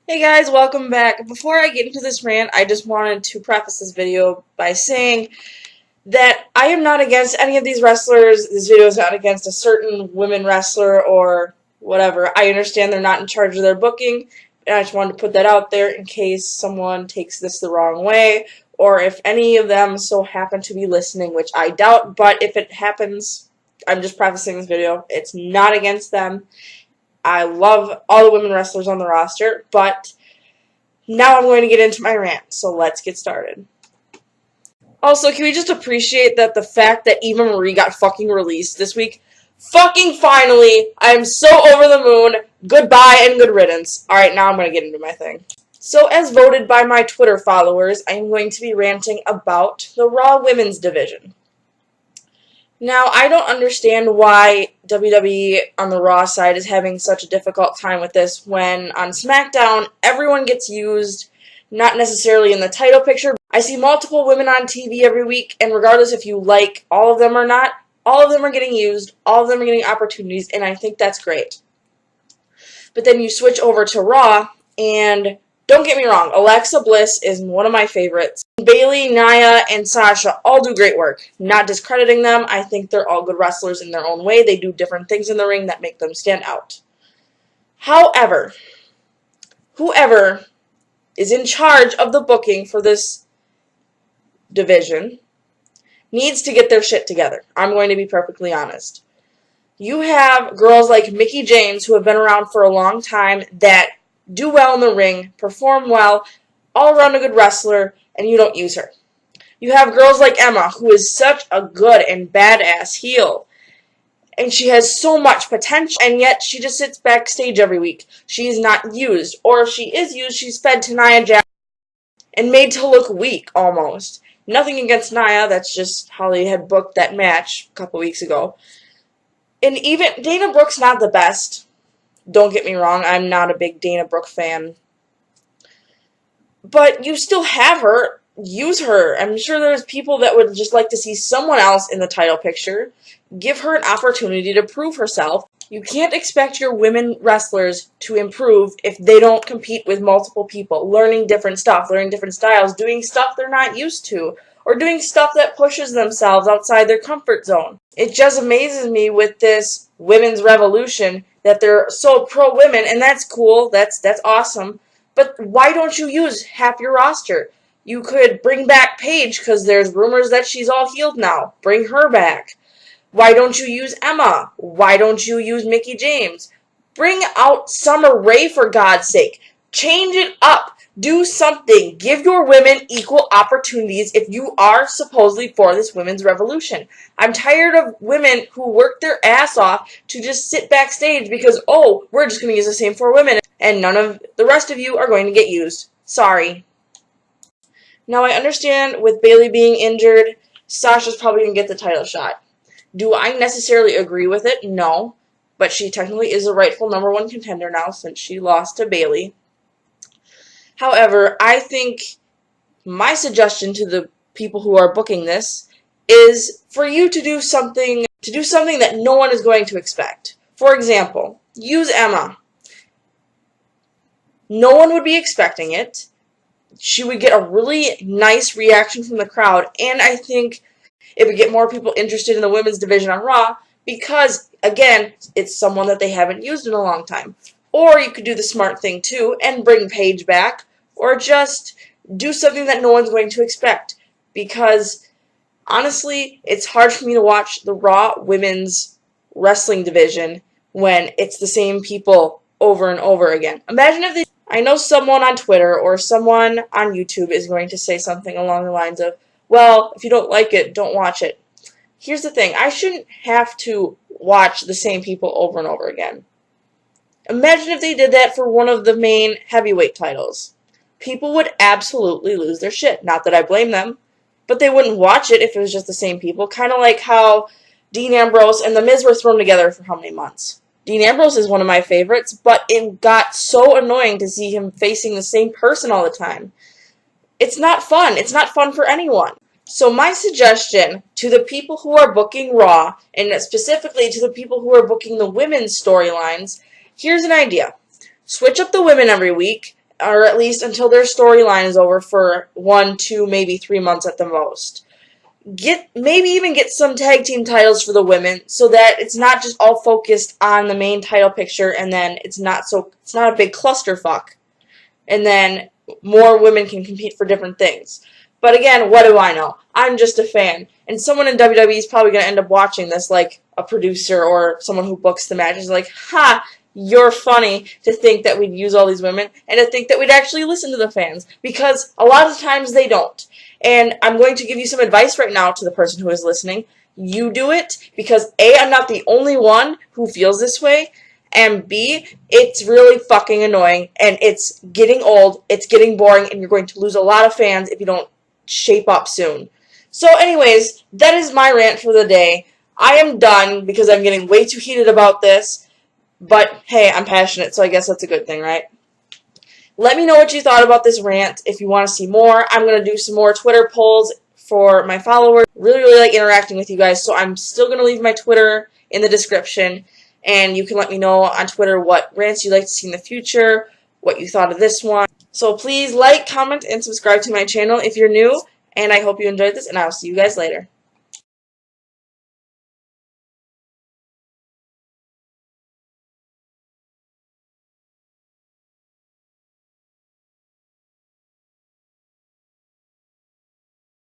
Hey guys, welcome back. Before I get into this rant, I just wanted to preface this video by saying that I am not against any of these wrestlers. This video is not against a certain women wrestler or whatever. I understand they're not in charge of their booking, and I just wanted to put that out there in case someone takes this the wrong way, or if any of them so happen to be listening, which I doubt, but if it happens, I'm just prefacing this video. It's not against them. I love all the women wrestlers on the roster, but now I'm going to get into my rant, so let's get started. Also, can we just appreciate that the fact that Eva Marie got fucking released this week? Fucking finally! I'm so over the moon. Goodbye and good riddance. Alright, now I'm going to get into my thing. So, as voted by my Twitter followers, I'm going to be ranting about the Raw Women's Division. Now, I don't understand why WWE on the Raw side is having such a difficult time with this when on SmackDown, everyone gets used, not necessarily in the title picture. I see multiple women on TV every week, and regardless if you like all of them or not, all of them are getting used, all of them are getting opportunities, and I think that's great. But then you switch over to Raw, and don't get me wrong, Alexa Bliss is one of my favorites. Bayley, Nia, and Sasha all do great work. Not discrediting them, I think they're all good wrestlers in their own way. They do different things in the ring that make them stand out. However, whoever is in charge of the booking for this division needs to get their shit together. I'm going to be perfectly honest. You have girls like Mickie James who have been around for a long time that do well in the ring, perform well, all around a good wrestler, and you don't use her. You have girls like Emma, who is such a good and badass heel, and she has so much potential, and yet she just sits backstage every week. She is not used, or if she is used, she's fed to Nia Jax and made to look weak, almost. Nothing against Nia, that's just how they had booked that match a couple weeks ago. And even Dana Brooke's not the best. Don't get me wrong, I'm not a big Dana Brooke fan. But you still have her. Use her. I'm sure there's people that would just like to see someone else in the title picture. Give her an opportunity to prove herself. You can't expect your women wrestlers to improve if they don't compete with multiple people, learning different stuff, learning different styles, doing stuff they're not used to, or doing stuff that pushes themselves outside their comfort zone. It just amazes me with this women's revolution that they're so pro-women, and that's cool, that's awesome, but why don't you use half your roster? You could bring back Paige, because there's rumors that she's all healed now. Bring her back. Why don't you use Emma? Why don't you use Mickie James? Bring out Summer Rae, for God's sake. Change it up. Do something. Give your women equal opportunities if you are supposedly for this women's revolution. I'm tired of women who work their ass off to just sit backstage because, oh, we're just going to use the same 4 women and none of the rest of you are going to get used. Sorry. Now, I understand with Bayley being injured, Sasha's probably going to get the title shot. Do I necessarily agree with it? No. But she technically is a rightful #1 contender now since she lost to Bayley. However, I think my suggestion to the people who are booking this is for you to do something that no one is going to expect. For example, use Emma. No one would be expecting it. She would get a really nice reaction from the crowd, and I think it would get more people interested in the women's division on Raw because, again, it's someone that they haven't used in a long time. Or you could do the smart thing, too, and bring Paige back, or just do something that no one's going to expect. Because, honestly, it's hard for me to watch the Raw women's wrestling division when it's the same people over and over again. Imagine if they... I know someone on Twitter or someone on YouTube is going to say something along the lines of, well, if you don't like it, don't watch it. Here's the thing. I shouldn't have to watch the same people over and over again. Imagine if they did that for one of the main heavyweight titles. People would absolutely lose their shit. Not that I blame them, but they wouldn't watch it if it was just the same people. Kind of like how Dean Ambrose and The Miz were thrown together for how many months? Dean Ambrose is one of my favorites, but it got so annoying to see him facing the same person all the time. It's not fun. It's not fun for anyone. So my suggestion to the people who are booking Raw, and specifically to the people who are booking the women's storylines, here's an idea. Switch up the women every week, or at least until their storyline is over for 1, 2, maybe 3 months at the most. Maybe even get some tag team titles for the women so that it's not just all focused on the main title picture and then it's not a big clusterfuck. And then more women can compete for different things. But again, what do I know? I'm just a fan. And someone in WWE is probably going to end up watching this, like a producer or someone who books the matches, like, ha, you're funny to think that we'd use all these women and to think that we'd actually listen to the fans. Because a lot of times they don't. And I'm going to give you some advice right now to the person who is listening. You do it because A, I'm not the only one who feels this way, and B, it's really fucking annoying, and it's getting old, it's getting boring, and you're going to lose a lot of fans if you don't shape up soon. So anyways, that is my rant for the day. I am done because I'm getting way too heated about this, but hey, I'm passionate, so I guess that's a good thing, right? Let me know what you thought about this rant. If you want to see more, I'm going to do some more Twitter polls for my followers. Really like interacting with you guys, so I'm still going to leave my Twitter in the description, and you can let me know on Twitter what rants you'd like to see in the future, what you thought of this one. So please like, comment, and subscribe to my channel if you're new, and I hope you enjoyed this, and I'll see you guys later.